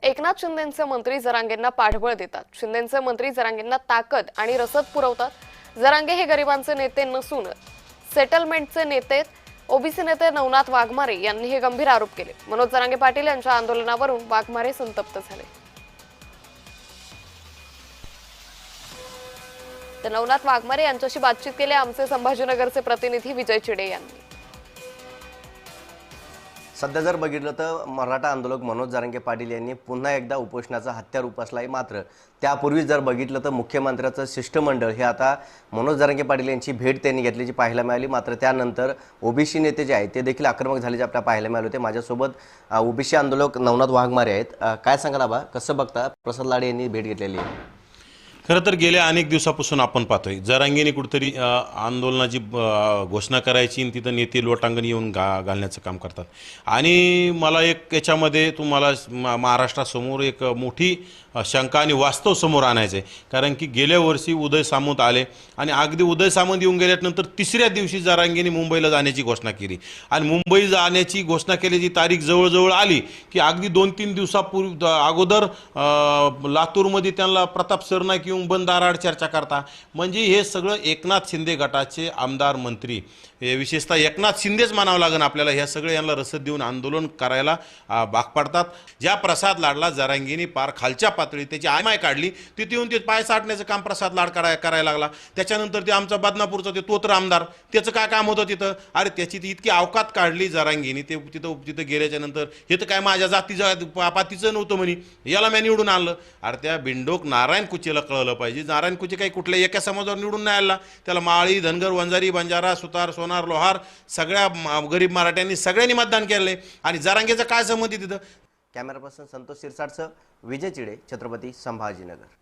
एकनाथ शिंदेंचे मंत्री जरांगेंना पाठबळ देतात। शिंदेंचे मंत्री जरांगेंना ताकद आणि रसद पुरवतात। जरांगे हे गरिबांचे नेते नसून सेटलमेंटचे नेते। ओबीसी नेते नवनाथ वाघमारे यांनी हे गंभीर आरोप केले। मनोज जरांगे पाटील यांच्या आंदोलनावरून वाघमारे संतप्त झाले। तर नवनाथ वाघमारे यांच्याशी बातचीत केली आमचे संभाजीनगरचे प्रतिनिधी विजय चिडे यांनी। सध्या जर बघितलं तर मराठा आंदोलक मनोज जरांगे पाटील यांनी पुन्हा एकदा उपोषणाचा हत्यार उपसलाय। मात्र त्यापूर्वी जर बघितलं तर मुख्यमंत्र्याचं शिष्टमंडळ हे आता मनोज जरांगे पाटील यांची भेट त्यांनी घेतल्याची पाहायला मिळाली। मात्र त्यानंतर ओबीसी नेते जे आहेत ते देखील आक्रमक झाल्याचे आपल्याला पाहायला मिळाले होते। माझ्यासोबत ओबीसी आंदोलक नवनाथ वाघमारे आहेत। काय सांगाल आबा, कसं बघता प्रसाद लाडे यांनी भेट घेतलेली आहे? खरं तर गेल्या अनेक दिवसापासून आपण पाहतोय जरांगेने कुठेतरी आंदोलनाची घोषणा करायची आणि तिथं नेते लोटांगण येऊन घालण्याचं काम करतात। आणि मला एक याच्यामध्ये तुम्हाला महाराष्ट्रासमोर एक मोठी शंका आणि वास्तव समोर आणायचं आहे। कारण की गेल्या वर्षी उदय सामंत आले आणि अगदी उदय सामंत येऊन गेल्यानंतर तिसऱ्या दिवशी जरांगेने मुंबईला जाण्याची घोषणा केली आणि मुंबई जाण्याची घोषणा केल्याची तारीख जवळजवळ आली की अगदी 2-3 दिवसापूर्वी अगोदर लातूरमध्ये त्यांना प्रताप सरनाईक येऊन बंद दाराआड चर्चा करता। म्हणजे हे सगळं एकनाथ शिंदे गटाचे आमदार मंत्री, विशेषतः एकनाथ शिंदेच म्हणावं लागेल आपल्याला, ह्या सगळे यांना रसद देऊन आंदोलन करायला भाग पाडतात। ज्या प्रसाद लाडला जरांगेने पार खालच्या पातळी त्याची आयमाय काढली, तिथे येऊन ते पाय साठण्याचं काम प्रसाद लाड करायला लागला। त्याच्यानंतर ते आमचा बदनापूरचा ते तोत्र आमदार, त्याचं काय काम होतं तिथं? अरे त्याची ती इतकी अवकात काढली जरांगेने, ते तिथं गेल्याच्या नंतर हे तर काय माझ्या पातीचं नव्हतं म्हणे, याला मी निवडून आणलं। अरे त्या बिंडोक नारायण कुचेला कळलं पाहिजे, नारायण कुचे काही कुठल्या एका समाजावर निवडून नाही आला, त्याला माळी, धनगर, वंजारी, बंजारा, सुतार, सोनार, लोहार सगळ्या गरीब मराठ्यांनी सगळ्यांनी मतदान केलंय। आणि जरांगेचं काय संबंध तिथं? कॅमेरा पर्सन संतोष शिरसाटसह विजय चिडे, छत्रपती संभाजीनगर।